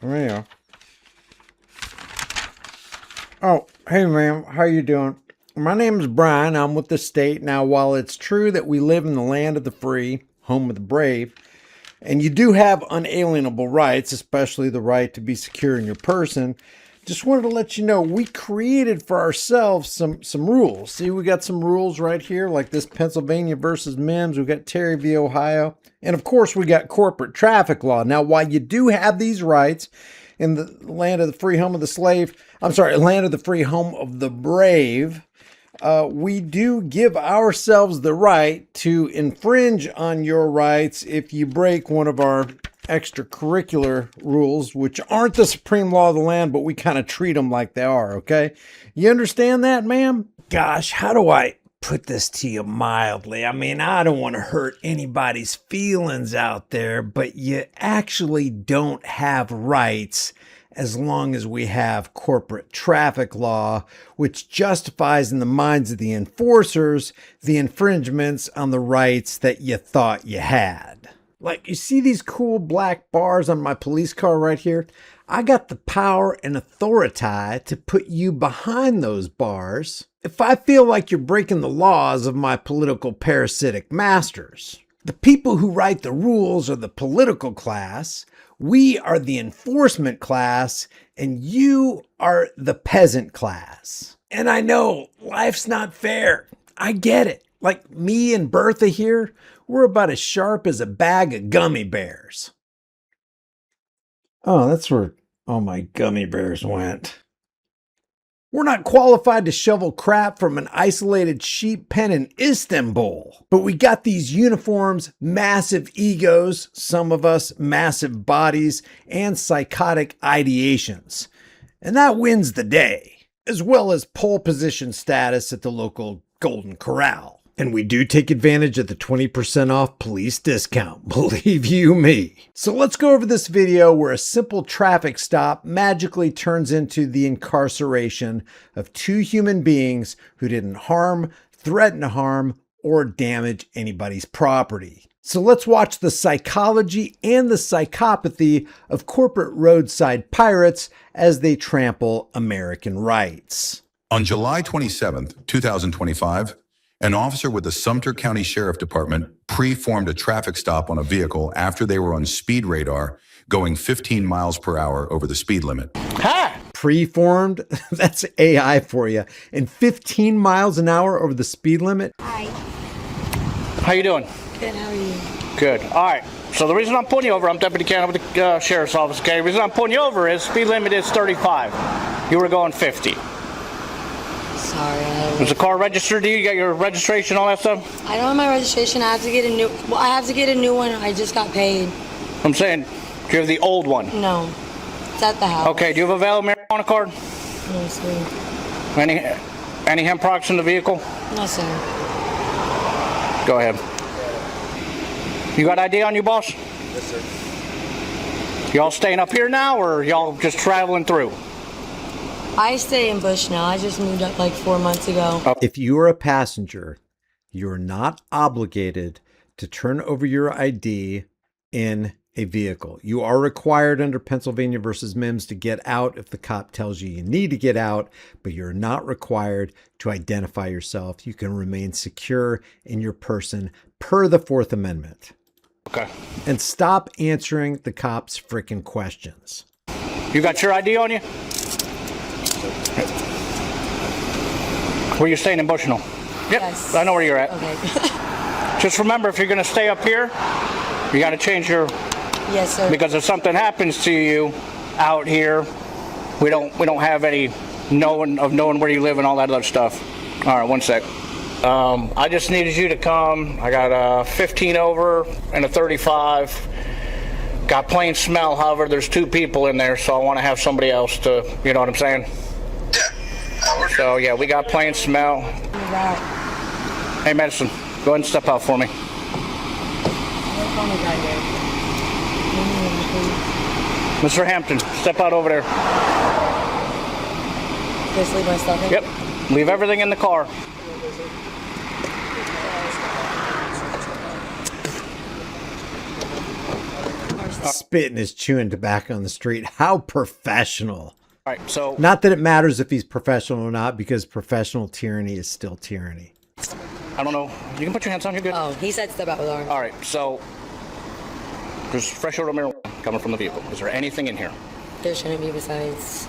Yeah. Oh, hey ma'am, how you doing? My name is Brian. I'm with the state. Now, while it's true that we live in the land of the free, home of the brave, and you do have unalienable rights, especially the right to be secure in your person, just wanted to let you know we created for ourselves some rules. See, we got some rules right here, like this Pennsylvania versus Mims. We've got Terry v. Ohio. And of course, we got corporate traffic law. Now, while you do have these rights in the land of the free, home of the slave, land of the free, home of the brave, we do give ourselves the right to infringe on your rights if you break one of our extracurricular rules, which aren't the supreme law of the land, but we kind of treat them like they are, okay? You understand that, ma'am? Gosh, how do I put this to you mildly? I mean, I don't want to hurt anybody's feelings out there, but you actually don't have rights as long as we have corporate traffic law, which justifies in the minds of the enforcers the infringements on the rights that you thought you had. Like, you see these cool black bars on my police car right here? I got the power and authority to put you behind those bars if I feel like you're breaking the laws of my political parasitic masters. The people who write the rules are the political class. We are the enforcement class, and you are the peasant class. And I know life's not fair. I get it. Like me and Bertha here, we're about as sharp as a bag of gummy bears. Oh, that's where all my gummy bears went. We're not qualified to shovel crap from an isolated sheep pen in Istanbul. But we got these uniforms, massive egos, some of us massive bodies, and psychotic ideations. And that wins the day, as well as pole position status at the local Golden Corral. And we do take advantage of the 20% off police discount, believe you me. So let's go over this video where a simple traffic stop magically turns into the incarceration of two human beings who didn't harm, threaten to harm, or damage anybody's property. So let's watch the psychology and the psychopathy of corporate roadside pirates as they trample American rights. On July 27th, 2025, an officer with the Sumter County Sheriff Department pre-formed a traffic stop on a vehicle after they were on speed radar going 15 miles per hour over the speed limit. Ha! Pre-formed? That's AI for you. And 15 miles an hour over the speed limit? Hi. How you doing? Good, how are you? Good. All right. So the reason I'm pulling you over, I'm Deputy Cannon with the Sheriff's Office, okay? The reason I'm pulling you over is speed limit is 35. You were going 50. Sorry. Is the car registered to you? You got your registration, all that stuff? I don't have my registration. I have to get a new. Well, I have to get a new one. I just got paid. I'm saying, do you have the old one? No, it's at the house. Okay. Do you have a valid marijuana card? No, sir. Any hemp products in the vehicle? No, sir. Go ahead. You got ID on you, boss? Yes, sir. Y'all staying up here now, or y'all just traveling through? I stay in Bush now. I just moved up like 4 months ago. If you are a passenger, you're not obligated to turn over your ID in a vehicle. You are required under Pennsylvania versus Mims to get out if the cop tells you you need to get out, but you're not required to identify yourself. You can remain secure in your person per the Fourth Amendment. Okay. And stop answering the cops' frickin' questions. You got your ID on you? Where you staying in Bushnell? Yep, Yes. I know where you're at. Okay. Just remember, if you're going to stay up here, you got to change your. Yes, sir. Because if something happens to you out here, we don't have any knowing where you live and all that other stuff. All right, one sec. I just needed you to come. I got a 15 over and a 35. Got plain smell. However, there's two people in there, so I want to have somebody else to. You know what I'm saying? So yeah, we got plain smell. Hey, Madison, go ahead and step out for me. Mr. Hampton, step out over there. Just leave my stuff in? Yep, leave everything in the car. spitting is chewing tobacco on the street. How professional. All right, so Not that it matters if he's professional or not, because professional tyranny is still tyranny. I don't know. You can put your hands on. You're good. Oh, he said step out with arms. All right, so there's fresh odor of marijuana coming from the vehicle. Is there anything in here? There shouldn't be besides.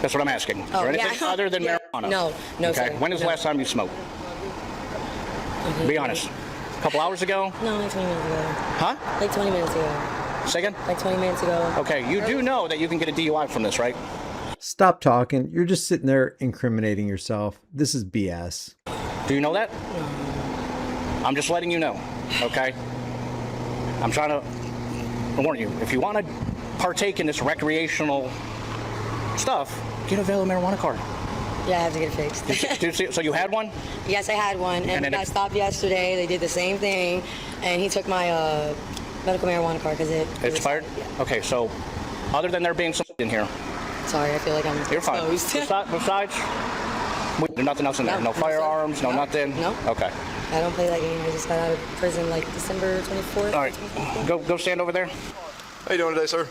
That's what I'm asking. Is there anything other than marijuana? No, Okay. sir. When is the last time you smoked? Okay. Be honest. A couple hours ago? No, like 20 minutes ago. Huh? Like 20 minutes ago. Say again? Like 20 minutes ago. Okay, you do know that you can get a DUI from this, right? Stop talking. You're just sitting there incriminating yourself. This is BS. Do you know that? I'm just letting you know, okay? I'm trying to warn you. If you want to partake in this recreational stuff, get a valid marijuana card. Yeah, I have to get it fixed. So you had one? Yes, I had one, and then I stopped yesterday. They did the same thing, and he took my medical marijuana card because it Expired? Yeah. Okay, so other than there being something in here, Sorry, I feel like I'm you're fine. exposed. Besides, there's nothing else in there? No firearms, no nothing? No. Okay. I don't play that game. I just got out of prison like December 24th. All right, go stand over there. How you doing today, sir?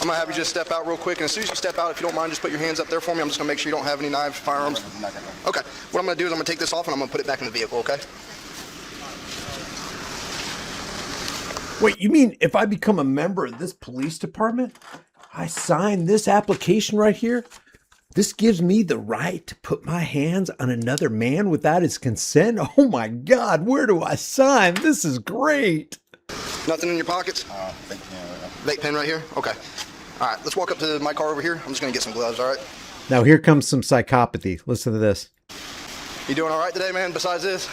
I'm gonna have you just step out real quick, and as soon as you step out, if you don't mind, just put your hands up there for me. I'm just gonna make sure you don't have any knives, firearms. Okay. What I'm gonna do is I'm gonna take this off and I'm gonna put it back in the vehicle. Okay. Wait, you mean if I become a member of this police department, I sign this application right here? This gives me the right to put my hands on another man without his consent? Oh my God, where do I sign? This is great. Nothing in your pockets? Vape pen right here? Okay. All right, let's walk up to my car over here. I'm just gonna get some gloves, all right? Now here comes some psychopathy. Listen to this. You doing all right today, man, besides this?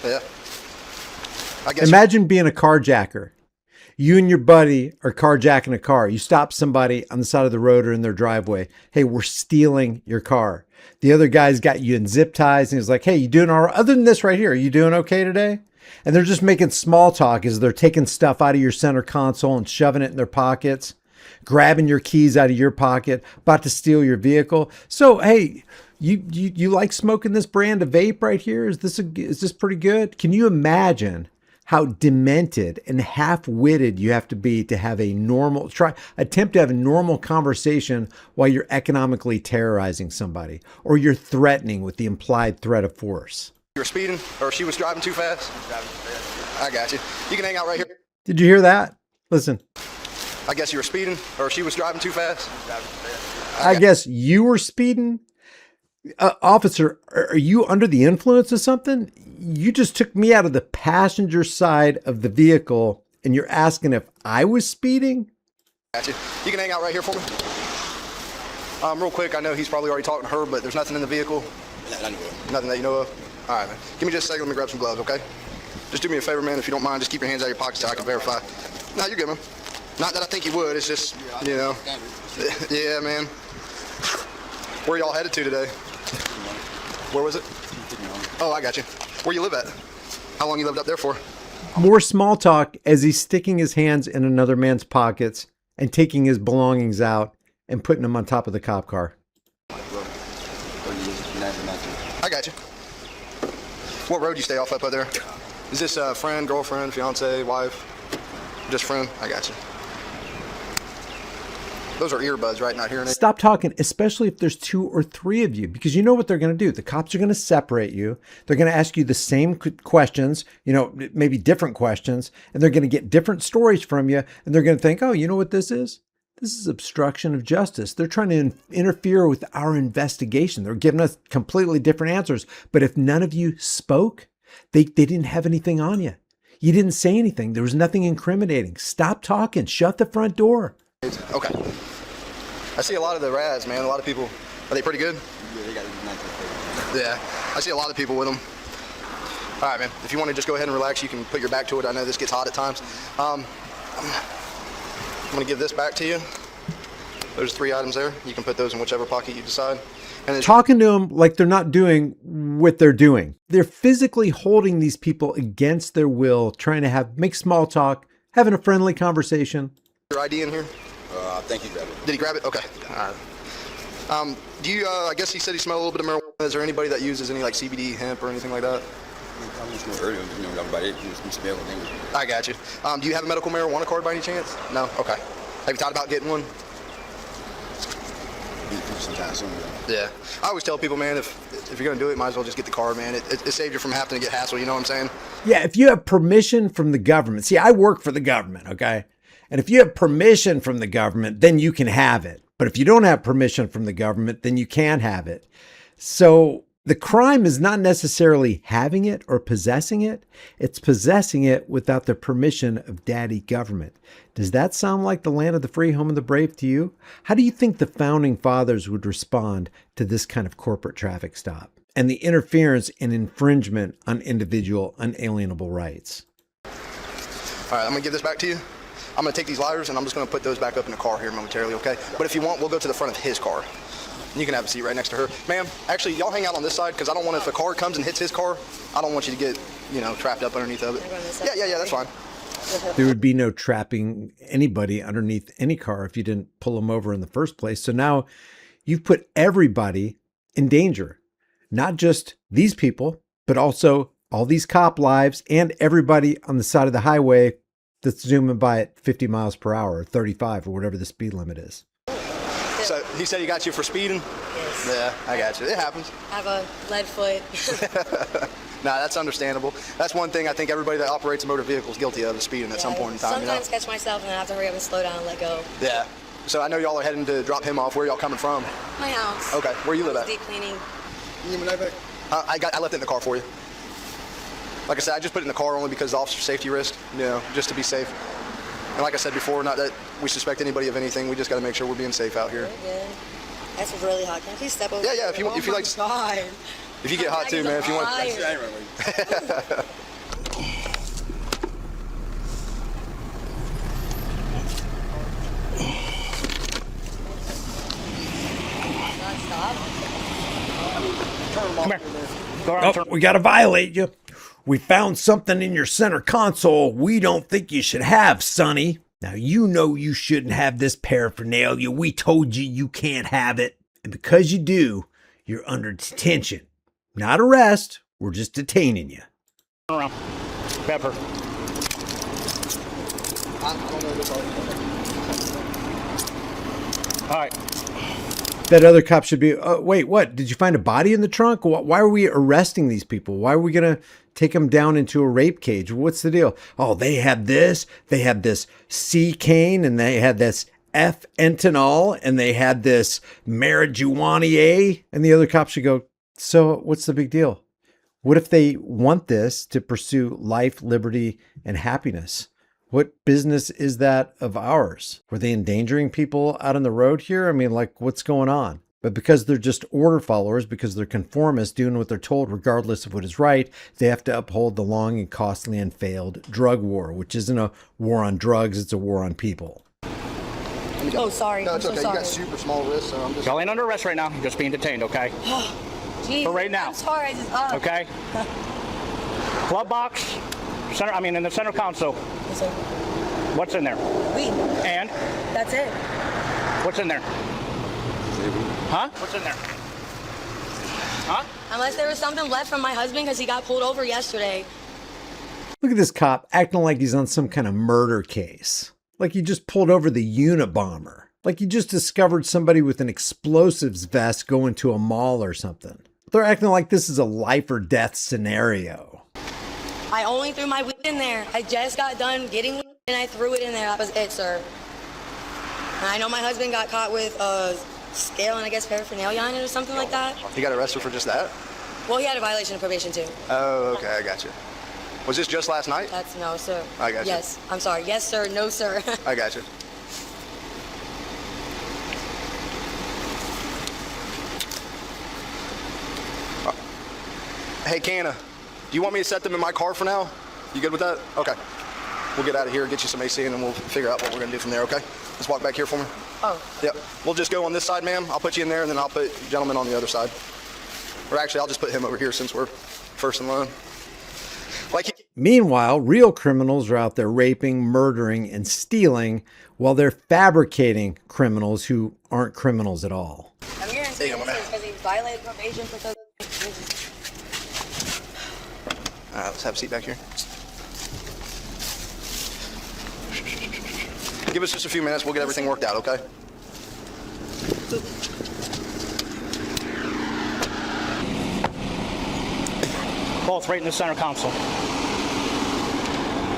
Yeah. I guess Imagine being a carjacker. You and your buddy are carjacking a car. You stop somebody on the side of the road or in their driveway. Hey, we're stealing your car. The other guy's got you in zip ties and he's like, hey, you doing all right? Other than this right here, are you doing okay today? And they're just making small talk as they're taking stuff out of your center console and shoving it in their pockets, grabbing your keys out of your pocket, about to steal your vehicle. So, hey, you like smoking this brand of vape right here? Is this pretty good? Can you imagine how demented and half-witted you have to be to have attempt to have a normal conversation while you're economically terrorizing somebody or you're threatening with the implied threat of force? you were speeding, or she was driving too fast? I got you. You can hang out right here. Did you hear that? Listen. I guess you were speeding, or she was driving too fast? I guess you were speeding? Officer, are you under the influence of something? You just took me out of the passenger side of the vehicle and you're asking if I was speeding? Got you. You can hang out right here for me. Real quick, I know he's probably already talking to her, but there's nothing in the vehicle? Nothing that you know of? All right, man. Give me just a second. Let me grab some gloves, okay? Just do me a favor, man, if you don't mind. Just keep your hands out of your pockets so I can verify. No, you're good, man. Not that I think you would. It's just, you know. Yeah, man. Where y'all headed to today? Where was it? Oh, I got you. Where you live at? How long you lived up there for? More small talk as he's sticking his hands in another man's pockets and taking his belongings out and putting them on top of the cop car. I got you. What road you stay off up there? Is this friend, girlfriend, fiance, wife? Just friend? I got you. Those are earbuds, right? Not hearing it? Stop talking, especially if there's 2 or 3 of you, because you know what they're going to do. The cops are going to separate you. They're going to ask you the same questions, maybe different questions, and they're going to get different stories from you. And they're going to think, oh, you know what this is? This is obstruction of justice. They're trying to interfere with our investigation. They're giving us completely different answers. But if none of you spoke, they didn't have anything on you. You didn't say anything. There was nothing incriminating. Stop talking. Shut the front door. Okay. I see a lot of the rads, man. A lot of people. Are they pretty good? Yeah, they got Yeah. I see a lot of people with them. All right, man. If you want to just go ahead and relax, you can put your back to it. I know this gets hot at times. I'm going to give this back to you. There's 3 items there. You can put those in whichever pocket you decide. And Talking to them like they're not doing what they're doing. They're physically holding these people against their will, trying to make small talk, having a friendly conversation. Your ID in here? I think he grabbed it. Did he grab it? Okay. All right. Do you, I guess he said he smelled a little bit of marijuana. Is there anybody that uses any like CBD, hemp, or anything like that? I was no earlier, you know, everybody, you smell it. I got you. Do you have a medical marijuana card by any chance? No? Okay. Have you thought about getting one? Sometimes soon. Yeah. I always tell people, man, if you're going to do it, might as well just get the card, man. It saves you from having to get hassled, you know what I'm saying? Yeah, if you have permission from the government. See, I work for the government, okay? And if you have permission from the government, then you can have it. But if you don't have permission from the government, then you can't have it. So the crime is not necessarily having it or possessing it. It's possessing it without the permission of daddy government. Does that sound like the land of the free, home of the brave to you? How do you think the founding fathers would respond to this kind of corporate traffic stop and the interference and infringement on individual unalienable rights? All right, I'm going to give this back to you. I'm going to take these lighters, and I'm just going to put those back up in the car here momentarily, okay? But if you want, we'll go to the front of his car. You can have a seat right next to her. Ma'am, actually, y'all hang out on this side, because I don't want, if a car comes and hits his car, I don't want you to get, you know, trapped up underneath of it. Yeah, that's fine. There would be no trapping anybody underneath any car if you didn't pull them over in the first place. So now you've put everybody in danger, not just these people, but also all these cop lives and everybody on the side of the highway that's zooming by at 50 miles per hour or 35 or whatever the speed limit is. So he said he got you for speeding? Yes. Yeah, I got you. It happens. I have a lead foot. Nah, that's understandable. That's one thing I think everybody that operates a motor vehicle is guilty of, is speeding at some point in time. Sometimes catch myself and I have to hurry up and slow down and let go. Yeah. So I know y'all are heading to drop him off. Where y'all coming from? My house. Okay. Where you live at? Deep cleaning. You need my knife back? I left it in the car for you. Like I said, I just put it in the car only because of officer safety risk, you know, just to be safe. And like I said before, not that we suspect anybody of anything. We just got to make sure we're being safe out here. Good. That's really hot. Can you please step over? Yeah. If you like. God. If you get hot too, man. If you want. Come here. Go around. Oh, we got to violate you. We found something in your center console we don't think you should have, Sonny. Now, you know you shouldn't have this paraphernalia. We told you you can't have it. And because you do, you're under detention. Not arrest. We're just detaining you. Turn around. Pepper. All right. That other cop should be, wait, what? Did you find a body in the trunk? Why are we arresting these people? Why are we going to take them down into a rape cage? What's the deal? Oh, they had this. They had this C-cane, and they had this F-entanol, and they had this marijuana. And the other cop should go, so what's the big deal? What if they want this to pursue life, liberty, and happiness? What business is that of ours? Were they endangering people out on the road here? I mean, like, what's going on? But because they're just order followers, because they're conformists doing what they're told regardless of what is right, they have to uphold the long and costly and failed drug war, which isn't a war on drugs, it's a war on people. Oh, sorry. No, it's I'm okay. so You sorry. got super small wrists, so I'm just. Y'all ain't under arrest right now. You're just being detained, okay? Jeez, For right now. I'm sorry. I just, Okay? Glove box. In the center console. Yes, sir. What's in there? Weed. And? That's it. What's in there? Huh? What's in there? Huh? Unless there was something left from my husband because he got pulled over yesterday. Look at this cop acting like he's on some kind of murder case. Like he just pulled over the Unabomber. Like he just discovered somebody with an explosives vest going to a mall or something. They're acting like this is a life or death scenario. I only threw my weed in there. I just got done getting weed and I threw it in there. That was it, sir. And I know my husband got caught with scale and I guess paraphernalia on it or something like that. You got arrested for just that? Well, he had a violation of probation too. Oh, okay. I got you. Was this just last night? That's no, sir. I got you. Yes, I'm sorry. Yes, sir. No, sir. I got you. Hey, Canna, do you want me to set them in my car for now? You good with that? Okay. We'll get out of here, get you some AC, and then we'll figure out what we're going to do from there, okay? Let's walk back here for me. Oh. Yep. We'll just go on this side, ma'am. I'll put you in there, and then I'll put gentleman on the other side. Or actually, I'll just put him over here since we're first in line. Meanwhile, real criminals are out there raping, murdering, and stealing while they're fabricating criminals who aren't criminals at all. I'm here in because he violated probation for All right, let's have a seat back here. Give us just a few minutes. We'll get everything worked out, okay? Both right in the center console.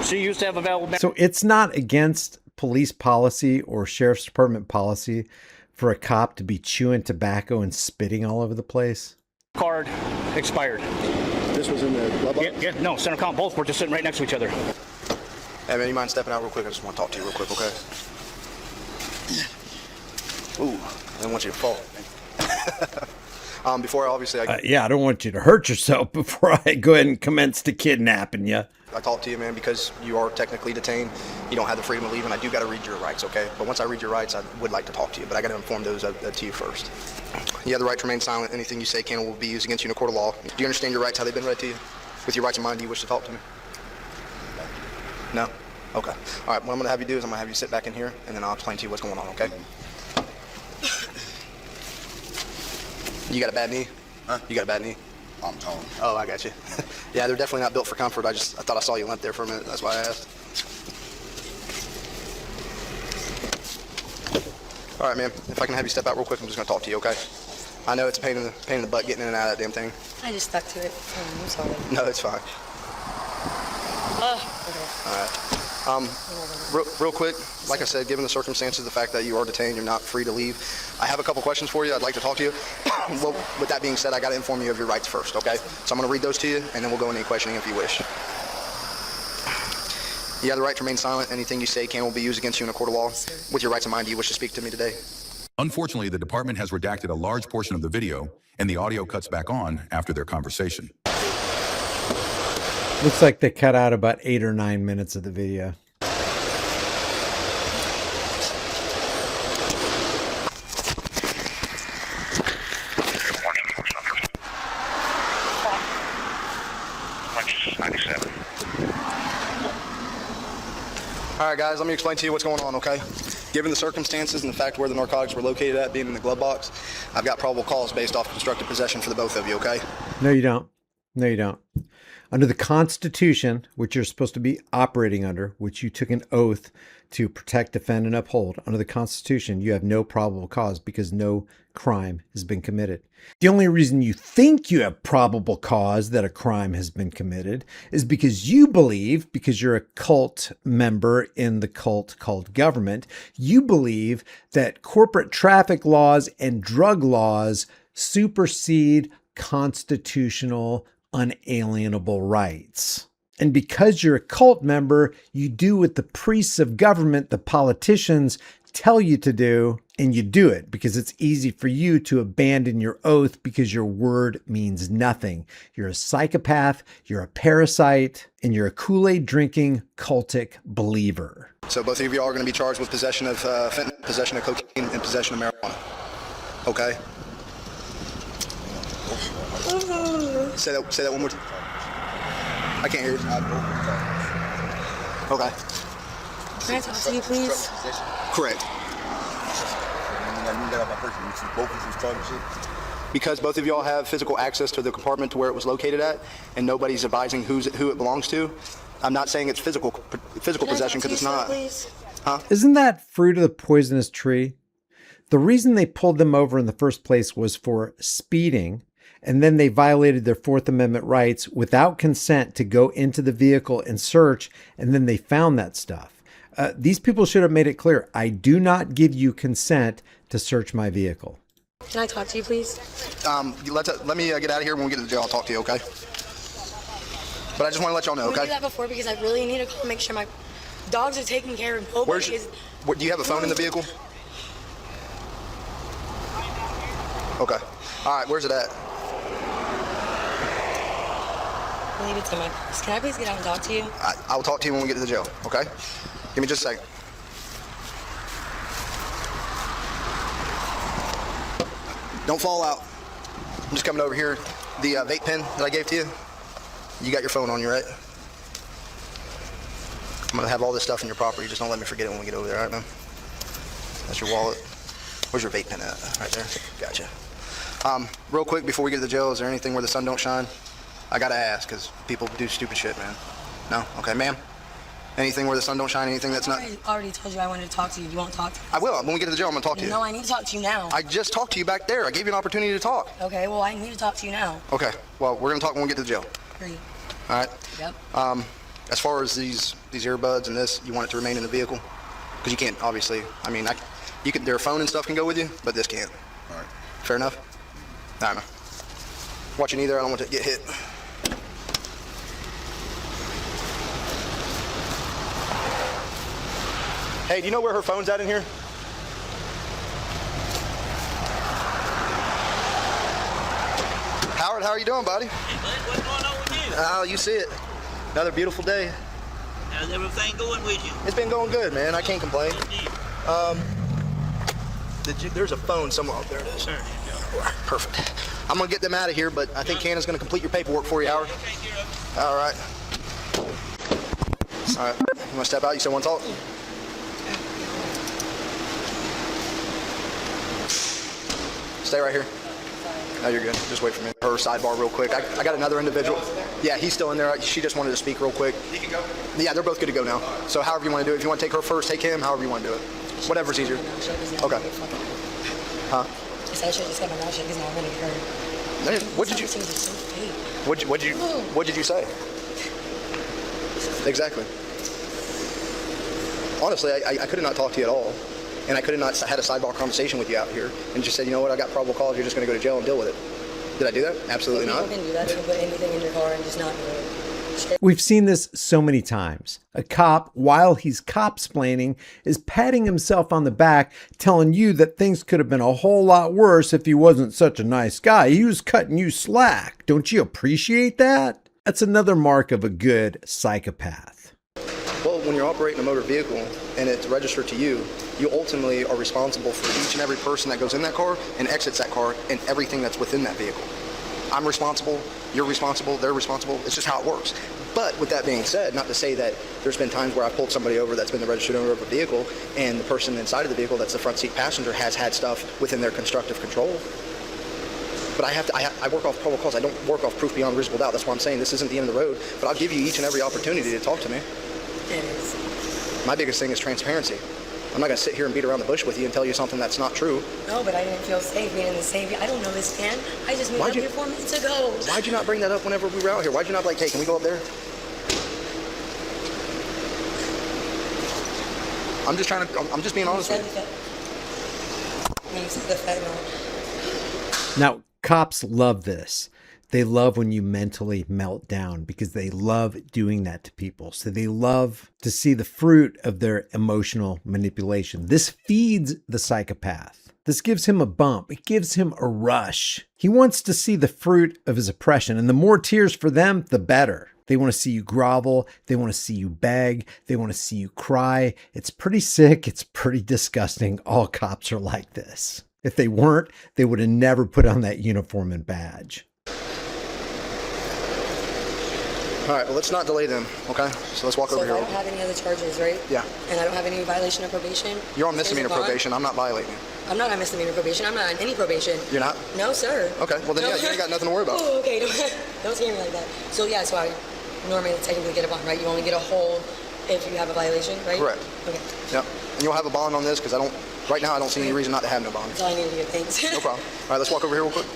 She used to have available. So it's not against police policy or sheriff's department policy for a cop to be chewing tobacco and spitting all over the place. Card expired. This was in the glove box? Yeah, no, center console. Both were just sitting right next to each other. Hey, man, you mind stepping out real quick? I just want to talk to you real quick, okay? Ooh, I didn't want you to fall. Before, obviously, Yeah, I don't want you to hurt yourself before I go ahead and commence to kidnapping you. I talked to you, man, because you are technically detained. You don't have the freedom to leave, and I do got to read your rights, okay? But once I read your rights, I would like to talk to you, but I got to inform those to you first. You have the right to remain silent. Anything you say can and will be used against you in a court of law. Do you understand your rights, how they've been read to you? With your rights in mind, do you wish to talk to me? No? Okay. All right, what I'm going to have you do is I'm going to have you sit back in here, and then I'll explain to you what's going on, okay? You got a bad knee? Huh? You got a bad knee? I'm tall. Oh, I got you. Yeah, they're definitely not built for comfort. I thought I saw you limp there for a minute. That's why I asked. All right, man. If I can have you step out real quick, I'm just going to talk to you, okay? I know it's a pain in the butt getting in and out of that damn thing. I just stuck to it. I'm sorry. No, it's fine. Okay. All right. Real quick, like I said, given the circumstances, the fact that you are detained, you're not free to leave, I have a couple questions for you. I'd like to talk to you. Well, with that being said, I got to inform you of your rights first, okay? So I'm going to read those to you, and then we'll go into any questioning if you wish. You have the right to remain silent. Anything you say can will be used against you in a court of law. With your rights in mind, do you wish to speak to me today? Unfortunately, the department has redacted a large portion of the video, and the audio cuts back on after their conversation. Looks like they cut out about 8 or 9 minutes of the video. All right, guys, let me explain to you what's going on, okay? Given the circumstances and the fact where the narcotics were located at, being in the glove box, I've got probable cause based off constructive possession for the both of you, okay? No, you don't. No, you don't. Under the Constitution, which you're supposed to be operating under, which you took an oath to protect, defend, and uphold, under the Constitution, you have no probable cause because no crime has been committed. The only reason you think you have probable cause that a crime has been committed is because you believe, because you're a cult member in the cult called government, you believe that corporate traffic laws and drug laws supersede constitutional unalienable rights. And because you're a cult member, you do what the priests of government, the politicians, tell you to do, and you do it because it's easy for you to abandon your oath because your word means nothing. You're a psychopath, you're a parasite, and you're a Kool-Aid drinking cultic believer. So both of you are going to be charged with possession of fentanyl, possession of cocaine, and possession of marijuana. Okay? Say that one more time. I can't hear you. Okay. Can I talk to you, please? Correct. Because both of y'all have physical access to the compartment to where it was located at, and nobody's advising who it belongs to. I'm not saying it's physical possession because it's not. Huh? Isn't that fruit of the poisonous tree? The reason they pulled them over in the first place was for speeding, and then they violated their Fourth Amendment rights without consent to go into the vehicle and search, and then they found that stuff. These people should have made it clear, I do not give you consent to search my vehicle. Can I talk to you, please? Let me get out of here. When we get to the jail, I'll talk to you, okay? But I just want to let y'all know, We okay? did that before because I really need to call, make sure my dogs are taken care of. Nobody is. Do you have a phone in the vehicle? Okay. All right, where's it at? I leave it to my purse. Can I please get out and talk to you? I'll talk to you when we get to the jail, okay? Give me just a second. Don't fall out. I'm just coming over here. The vape pen that I gave to you, you got your phone on you, right? I'm gonna have all this stuff in your property. Just don't let me forget it when we get over there, all right, man? That's your wallet. Where's your vape pen at? Right there. Gotcha. Real quick, before we get to the jail, is there anything where the sun don't shine I gotta ask, because people do stupid shit, man. No? Okay, ma'am? Anything where the sun don't shine, anything that's not... I already told you I wanted to talk to you. You won't talk to me. I will. When we get to the jail, I'm gonna talk to you. No, I need to talk to you now. I just talked to you back there. I gave you an opportunity to talk. Okay, well, I need to talk to you now. Okay, well, we're gonna talk when we get to the jail. Agree. All right? Yep. As far as these earbuds and this, you want it to remain in the vehicle? Because you can't, obviously. I mean, you can, their phone and stuff can go with you, but this can't. All right. Fair enough? All right, man. Watching either, I don't want to get hit. Hey, do you know where her phone's at in here? Howard, how are you doing, buddy? Hey, bud, what's going on with you? Oh, you see it. Another beautiful day. How's everything going with you? It's been going good, man. I can't complain. Good deal. There's a phone somewhere out there. It is. Sure. Perfect. I'm gonna get them out of here, but I think Hannah's gonna complete your paperwork for you, Howard. Take care of it. All right. All right. You wanna step out? You still wanna talk? Stay right here. No, you're good. Just wait for me. Her sidebar real quick. I got another individual. Yeah, he's still in there. She just wanted to speak real quick. He can go. Yeah, they're both good to go now. So however you want to do it. If you want to take her first, take him. However you want to do it. Whatever's easier. Okay. Huh? I said I should just get my mouth shut because now I'm going to get hurt. Man, what did you? These are so fake. What did you say? Exactly. Honestly, I could have not talked to you at all. And I could have not had a sidebar conversation with you out here and just said, you know what, I got probable cause, you're just going to go to jail and deal with it. Did I do that? Absolutely not. People can do that. They can put anything in your car and just not do it. We've seen this so many times. A cop, while he's cop-splaining, is patting himself on the back, telling you that things could have been a whole lot worse if he wasn't such a nice guy. He was cutting you slack. Don't you appreciate that? That's another mark of a good psychopath. Well, when you're operating a motor vehicle and it's registered to you, you ultimately are responsible for each and every person that goes in that car and exits that car and everything that's within that vehicle. I'm responsible, you're responsible, they're responsible. It's just how it works. But with that being said, not to say that there's been times where I pulled somebody over that's been the registered owner of a vehicle and the person inside of the vehicle that's the front seat passenger has had stuff within their constructive control. But I work off probable cause. I don't work off proof beyond reasonable doubt. That's why I'm saying this isn't the end of the road. But I'll give you each and every opportunity to talk to me. It is. My biggest thing is transparency. I'm not going to sit here and beat around the bush with you and tell you something that's not true. No, but I didn't feel safe being in the same. I don't know this man. I just moved up here 4 minutes ago. Why'd you not bring that up whenever we were out here? Why'd you not be like, hey, can we go up there? I'm just being honest with you. You said the fentanyl. Now, cops love this. They love when you mentally melt down because they love doing that to people. So they love to see the fruit of their emotional manipulation. This feeds the psychopath. This gives him a bump. It gives him a rush. He wants to see the fruit of his oppression. And the more tears for them, the better. They want to see you grovel. They want to see you beg. They want to see you cry. It's pretty sick. It's pretty disgusting. All cops are like this. If they weren't, they would have never put on that uniform and badge. All right, well, let's not delay them, okay? So let's walk over So here. I don't have any other charges, right? Yeah. And I don't have any violation of probation? You're on misdemeanor There's a bond? probation. I'm not violating you. I'm not on misdemeanor probation. I'm not on any probation. You're not? No, sir. Okay, well then, No. yeah, you ain't got nothing to worry about. Oh, okay. Don't scare me like that. So yeah, so I normally technically get a bond, right? You only get a hold if you have a violation, right? Correct. Okay. Yep. And you'll have a bond on this because right now I don't see any reason not to have no bond. That's all I need to get. Thanks. No problem. All right, let's walk over here real quick.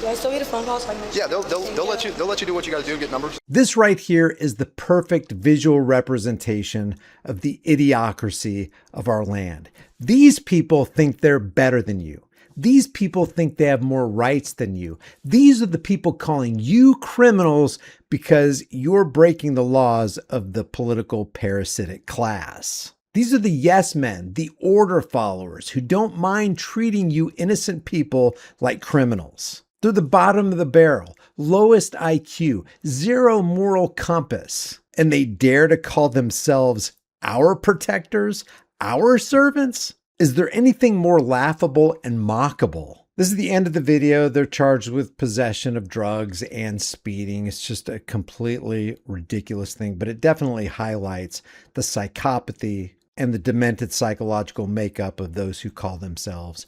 Do I still get a phone call so I can make Yeah, sure they'll everything's let you do what you got to do, get numbers. This right here is the perfect visual representation of the idiocracy of our land. These people think they're better than you. These people think they have more rights than you. These are the people calling you criminals because you're breaking the laws of the political parasitic class. These are the yes men, the order followers who don't mind treating you innocent people like criminals. They're the bottom of the barrel, lowest IQ, zero moral compass, and they dare to call themselves our protectors, our servants? Is there anything more laughable and mockable? This is the end of the video. They're charged with possession of drugs and speeding. It's just a completely ridiculous thing, but it definitely highlights the psychopathy and the demented psychological makeup of those who call themselves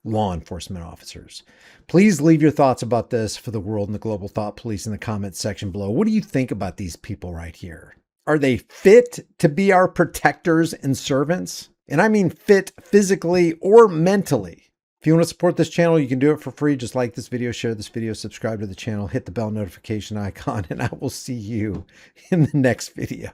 law enforcement officers. Please leave your thoughts about this for the world and the global thought police in the comments section below. What do you think about these people right here? Are they fit to be our protectors and servants? And I mean fit physically or mentally. If you want to support this channel, you can do it for free. Just like this video, share this video, subscribe to the channel, hit the bell notification icon, and I will see you in the next video.